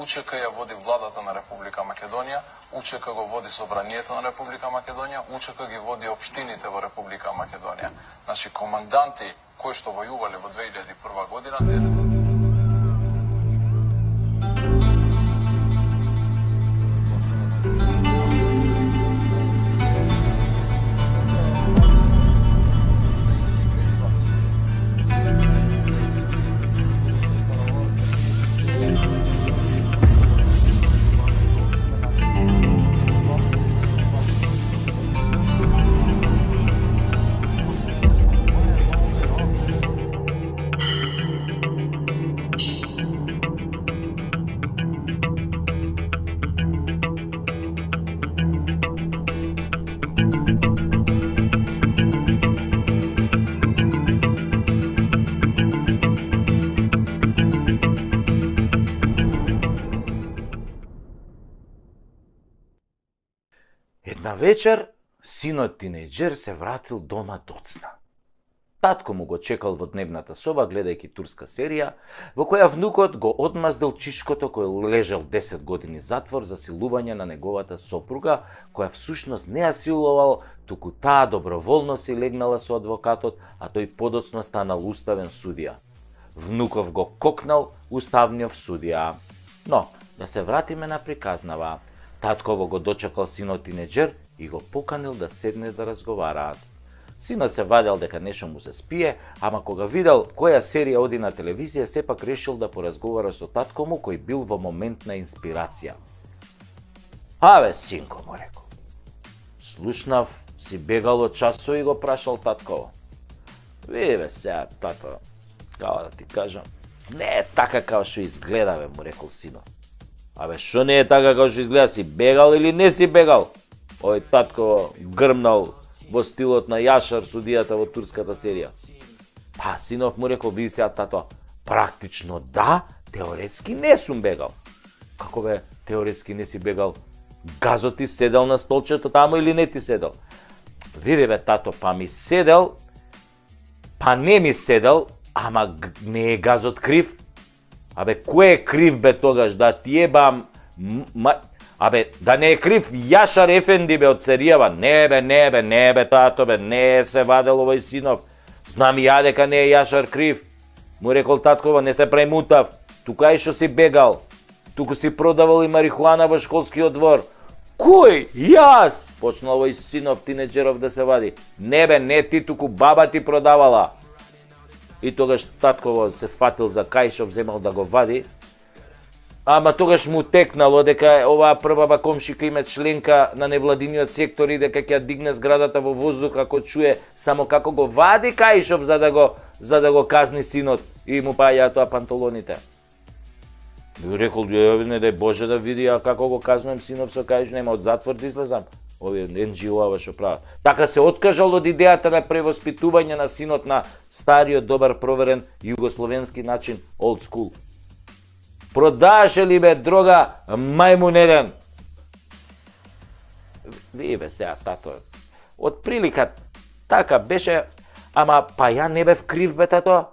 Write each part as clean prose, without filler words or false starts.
УЧК ја води владата на Република Македонија, УЧК го води собранието на Република Македонија, УЧК ги води општините во Република Македонија. Значи, команданти кои што војувале во 2001 година, денес Една вечер, синот тинејџер се вратил дома доцна. Татко му го чекал во дневната соба, гледајќи турска серија, во која внукот го одмаздил чишкото кој лежал 10 години затвор за силување на неговата сопруга, која всушност не ја силувал, туку таа доброволно си легнала со адвокатот, а тој подоцна станал уставен судија. Внуков го кокнал уставниот судија. Но, да се вратиме на приказнава. Татково го дочекал синот тинејџер и го поканил да седне да разговараат. Синот се вадел дека нешто му се спие, ама кога видел која серија оди на телевизија, сепак решил да поразговара со татко му кој бил во момент на инспирација. Аве, синко, му рекол. Слушнав, си бегал од часо и го прашал татково. Вие сега, тато, као да ти кажам, не е така као што изгледаве, му рекол синот. Абе, шо не е така како што изгледа, си бегал или не си бегал? Ој татко грмнал во стилот на Јашар, судијата во турската серија. Па, синов му рекол, види сега тато, практично да, теоретски не сум бегал. Како бе, теоретски не си бегал? Газо ти седел на столчето таму или не ти седел? Види бе, тато, па ми седел, па не ми седел, ама не е газот крив? Абе, кој е крив бе тогаш, да ти ебам... Абе, да не е крив Јашар Ефенди бе од Церијава? Не бе, тато бе, не се вадел овој синов. Знам и ја дека не е Јашар крив. Му рекол таткова, не се премутав. Тука и што си бегал. Туку си продавал и марихуана во школскиот двор. Кој? Јас? Почнал овој синов тинеџеров да се вади. Не бе, не ти, туку баба ти продавала. И тогаш татково се фатил за кајшов, земал да го вади. Ама тогаш му текнало дека оваа прва комшика има членка на невладиниот сектор и дека ќе дигне зградата во воздух ако чуе само како го вади кајшов за да го казни синот и му паѓа тоа панталоните. Би рекол, не дај Боже да види а како го казнувам синов со кајшов, нема од затвор да излезам. Овие NGO-ава што прават. Така се откажал од идејата на превоспитување на синот на стариот, добар, проверен југословенски начин, old school. Продаше ли бе дрога мајмун еден? Вие бе сега, тато, од прилика така беше, ама па ја не бев крив бе, тато.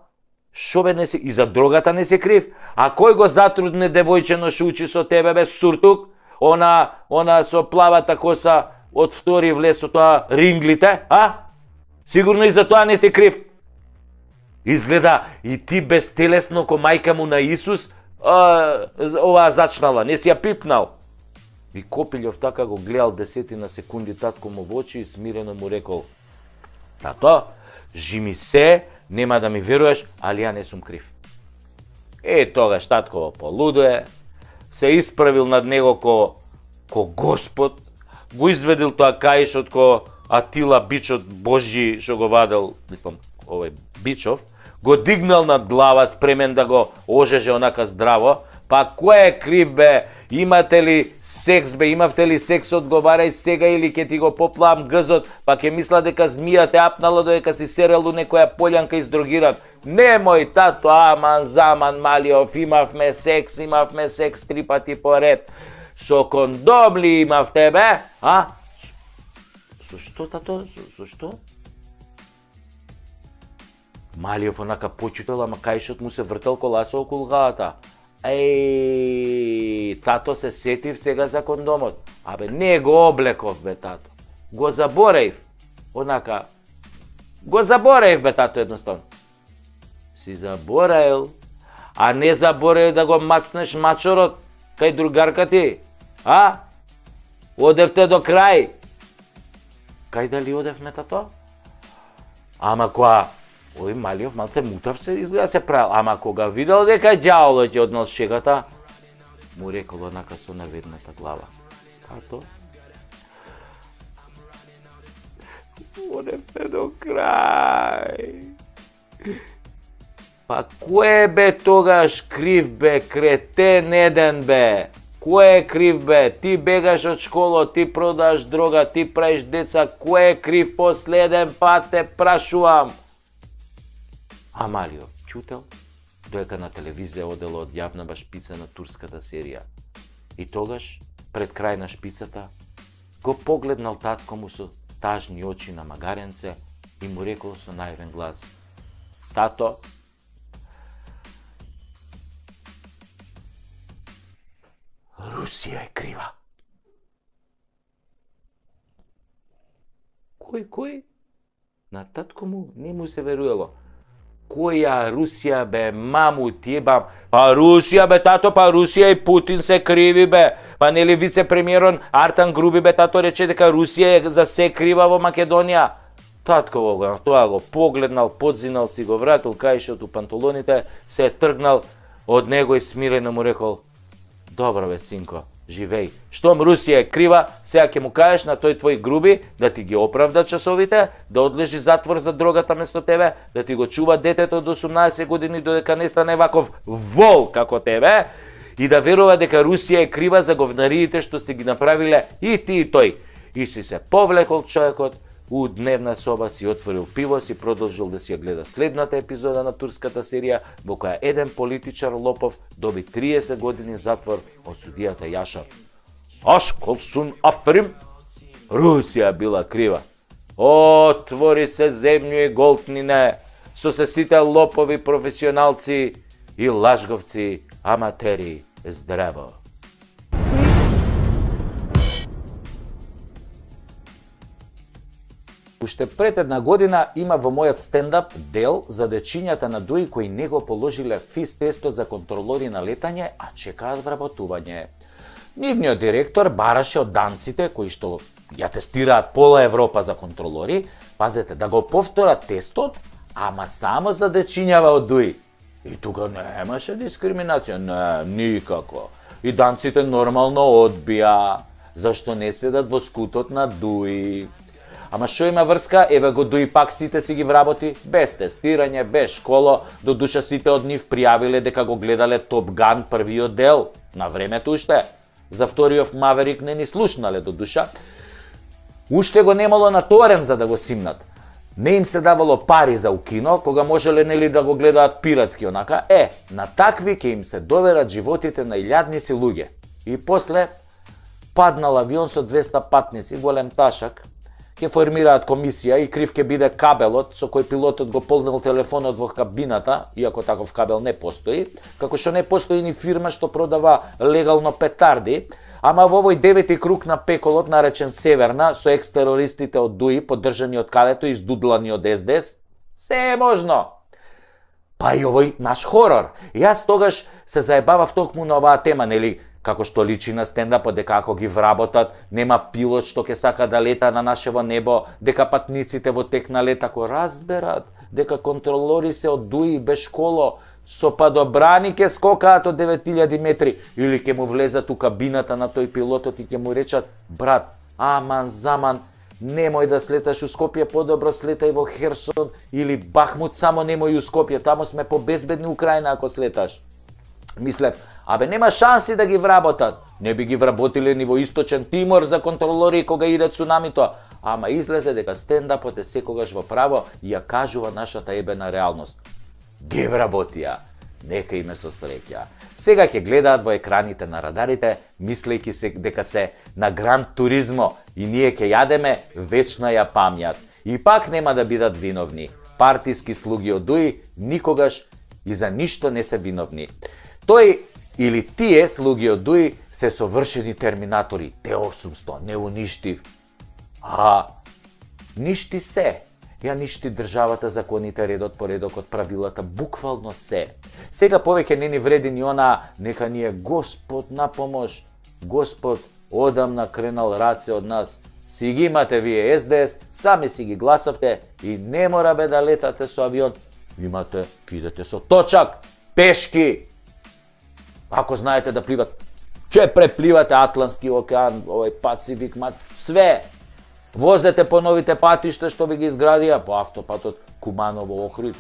Шо бе не си, и за дрогата не си крив? А кој го затрудне девојчено што учи со тебе бе, суртук? Она со плавата коса од втори влез со тоа ринглите, а? Сигурно и за тоа не си крив. Изгледа и ти безтелесно ко мајка му на Исус, оваа зачнала, не си ја пипнал. И Копилјов така го гледал 10 секунди татко му во очи и смирено му рекол: тато, жими се, нема да ми веруваш, али ја не сум крив. Тогаш татково полудое, се исправил над него ко Господ, го изведил тоа каишот ко Атила бичот Божји што го вадел, мислам, овој Бичов, го дигнал над глава спремен да го ожеже онака здраво. Па кој е крив бе? Имате ли секс бе? Имавте ли секс? Одговарај сега или ќе ти го поплавам гзот, па ќе мисла дека змија те апнала додека си серел у некоја полјанка издрогиран. Немој тато, аман заман Малиов, имавме секс 3 пати поред. Со кондом ли имавте бе? А? Со што, тато? Со што? Малиов онака почитал, ама кајшот му се вртел коласа околу главата. Тато се сетив сега за кондомот. Абе, не го облеков, бе, тато. Го забореив. Онака, го забореив, бе, тато, едноставно. Си забораил, а не забораил да го мацнеш мачорот кај другарка ти? А? Одевте до крај. Кај дали одевме, тато? Ама која, малиов малце мутав се изгледа се правил, ама кога видел дека ѓаволот ќе однел шегата, му рекол онака со наведната глава. Тато? Одевте до крај. Па кој бе тогаш крив, бе, кретен еден, бе? Кој е крив, бе? Ти бегаш од школа, ти продаш дрога, ти правиш деца, кој е крив последен пат те прашувам? Амалио чутел, доека на телевизија одело одјавнава шпица на турската серија. И тогаш, пред крај на шпицата, го погледнал татко му со тажни очи на магаренце и му рекол со највен глас: Тато, Русија е крива. Кој? На татко му не му се веруело. Која Русија, бе, маму ти ебам? Па Русија, бе, тато, па Русија и Путин се криви, бе. Па нели вице-премиерон Артан Груби, бе, тато рече дека Русија е за се крива во Македонија. Татко го, тоа го погледнал, подзинал, си го вратил кајшот у панталоните, се тргнал од него и смирено му рекол: Добро, бе, синко, живеј. Штом Русија е крива, сега ќе му кажеш на тој твој Груби да ти ги оправда часовите, да одлежи затвор за дрогата место тебе, да ти го чува детето до 18 години додека не стане ваков вол како тебе, и да верува дека Русија е крива за говнариите што сте ги направиле и ти и тој. И си се повлекол човекот у дневна соба, си отворил пиво, си продолжил да си ја гледа следната епизода на турската серија, во која еден политичар лопов доби 30 години затвор од судијата Јашар. Ашколсун Африм, Русија била крива. Отвори се земју и голтнине, со се сите лопови професионалци и лажговци, аматери, здраво. Уште пред една година има во мојот стендап дел за дечињата на ДУИ кои не го положиле физ тестот за контролори на летање, а чекаат вработување. Нивниот директор бараше од данците кои што ја тестираат пола Европа за контролори, пазете, да го повторат тестот, ама само за дечињава од ДУИ. И тука немаше дискриминација, не, никако. И данците нормално одбија, зашто не седат во скутот на ДУИ. Ама што има врска, еве го ДУИ пак сите си ги вработи, без тестирање, без школо, до душа сите од нив пријавиле дека го гледале Топ Ган првиот дел, на времето уште. За вториот Маверик не ни слушнале до душа. Уште го немало наторен за да го симнат. Не им се давало пари за укино, кога можеле нели да го гледаат пиратски онака. На такви ќе им се доверат животите на илјадници луѓе. И после паднал авион со 200 патници, голем ташак, ќе формираат комисија и крив ќе биде кабелот со кој пилотот го полнел телефонот во кабината, иако таков кабел не постои, како што не постои ни фирма што продава легално петарди, ама во овој девети круг на пеколот, наречен Северна, со екс-терористите од ДУИ, поддржани од калето и издудлани од СДС, се е можно. Па и овој наш хорор. Јас тогаш се заебавав токму на оваа тема, нели, како што личи на стендапот, дека ако ги вработат, нема пилот што ќе сака да лета на нашево небо, дека патниците во тек на лет, ако разберат дека контролори се од ДУИ без школо, со падобрани ќе скокаат од 9000 метри, или ќе му влезат у кабината на тој пилотот и ќе му речат: брат, аман заман, немој да слеташ у Скопје, подобро слетај во Херсон или Бахмут, само немој у Скопје, таму сме побезбедни Украина ако слеташ. Мислев, абе нема шанси да ги вработат. Не би ги вработиле ни во Источен Тимор за контролори кога иде цунамито. Ама излезе дека стендапот е секогаш во право и ја кажува нашата ебена реалност. Ги вработија. Нека име со среќа. Сега ќе гледаат во екраните на радарите, мислејќи се дека се на Гран Туризмо и ние ќе јадеме вечна ја памјат. И пак нема да бидат виновни. Партиски слуги од ДУИ никогаш и за ништо не се виновни. Тој Или тие слуги од Дуи се совршени терминатори, Т-800, не уништив. А ништи се. Ја ништи државата, законите, редот, поредокот, правилата, буквално се. Сега повеќе не ни вреди ни она, нека ни е Господ на помош. Господ одамна кренал раце од нас. Си ги имате вие СДС, сами си ги гласавте и не мора бе да летате со авион. Имате, кидете со точак, пешки. Ако знаете да пливат, че препливате Атлантски океан, овој Пацифик, све. Возете по новите патишта што ви ги изградија, по автопатот Куманово Охрид,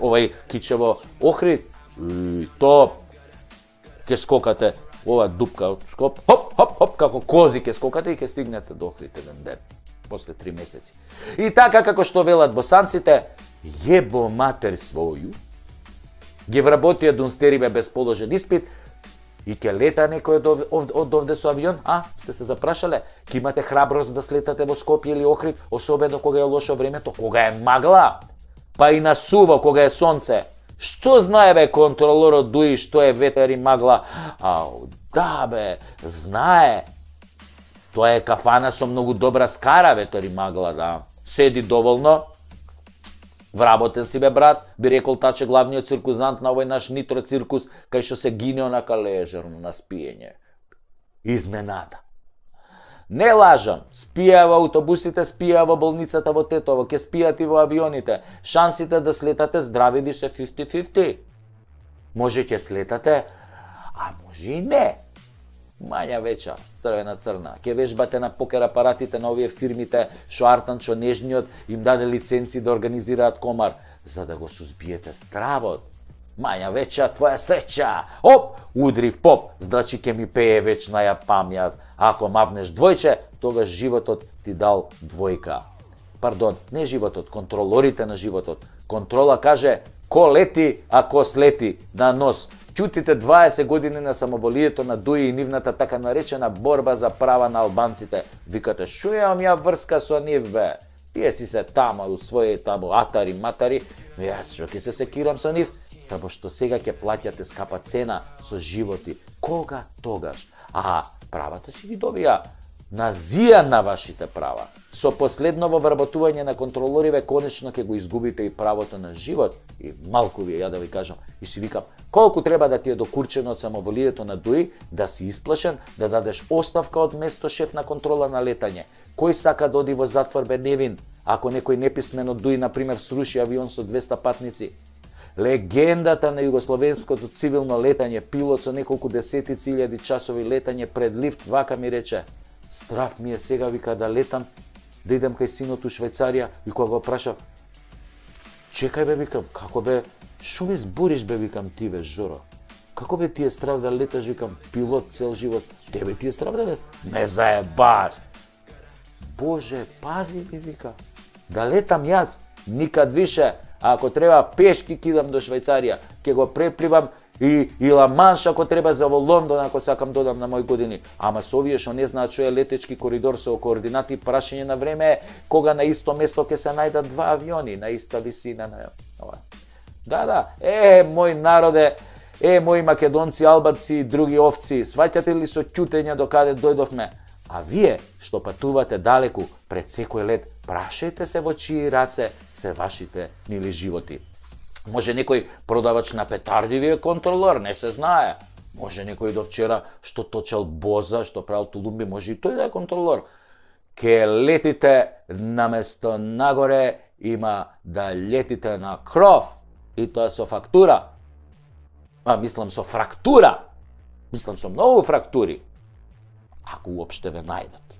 овај Кичево Охрид, топ. Ке скокате ова дупка од Скоп, хоп, хоп, хоп, како кози ке скокате и ке стигнете до Охрид еден ден, после 3 месеци. И така како што велат босанците, јебо матер своју, ги вработија дунстериве без положен испит, и ќе лета некој од овде со авион? Сте се запрашале? Ке имате храброст да слетате во Скопје или Охрид, особено кога е лошо времето, кога е магла, па и на суво, кога е сонце. Што знае бе контролорот Дуи, што е ветер и магла? Да бе, знае. Тоа е кафана со многу добра скара, ветер и магла, да. Седи доволно, вработен си бе брат, би рекол таче главниот циркузант на овој наш нитро циркус, кај што се гине онака лежерно на спиење. Изненада. Не лажам, спија во автобусите, спија во болницата во Тетово, ке спијат и во авионите. Шансите да слетате здрави ви се 50-50. Може ќе слетате, а може и не. Мања веча, црвена-црна. Ке вежбате на покер апаратите на овие фирмите, шо Артанчо Нежниот им даде лиценци да организираат комар, за да го сузбиете стравот. Мања веча, твоја среќа. Оп, удрив поп, значи ке ми пее вечна ја памјат. Ако мавнеш двојче, тогаш животот ти дал двојка. Пардон, не животот, контролорите на животот. Контрола каже, ко лети, а ко слети на нос. Чутите 20 години на самоволието на Дуи и нивната така наречена борба за права на албанците. Викате, шо имам ја врска со нив бе? Тие си се тама у своје таму атари матари, јас што ќе се секирам со нив, само што сега ќе плаќате скапа цена со животи. Кога тогаш? Правата си ги добија на зија на вашите права. Со последново вработување на контролориве, конечно ќе го изгубите и правото на живот. И малку ви ја да ви кажам, и си викам, колку треба да ти е докурчено од самоволието на Дуи, да си исплашен, да дадеш оставка од место шеф на контрола на летање. Кој сака да оди во затвор бе невин, ако некој неписмен од Дуи, например, сруши авион со 200 патници? Легендата на југословенското цивилно летање, пилот со неколку десетици илјади часови летање пред лифт, вака ми рече, страв ми е сега, вика, да летам, да идем кај синот у Швајцарија, и кога го прашав, чекај бе, викам, како бе, шо ми збориш бе, викам, ти бе, Жоро? Како бе ти е страв да леташ, викам, пилот цел живот, тебе ти е страв да леташ? Ме заебаш! Боже, пази ми, вика, да летам јас, никад више, а ако треба пешки кидам до Швајцарија, ќе го препливам и Ла-Манш ако треба за во Лондон, ако сакам додам на мои години. Ама со овие што не знаат што е летечки коридор со координати, прашање на време е кога на исто место ќе се најдат два авиони на иста висина на ова. Да, мој народе, мои македонци, албанци и други овци, сваќате ли со ќутење до каде дојдовме? А вие што патувате далеку пред секој лет, прашајте се во чии раце се вашите нили животи. Може некој продавач на петарди ви е контролор, не се знае. Може некој до вчера што точел боза, што правил тулумби, може и тој да е контролор. Ке летите наместо нагоре, има да летите на кров, и тоа со фактура. Мислам со фрактура. Мислам со многу фрактури. Ако уопште ве најдат.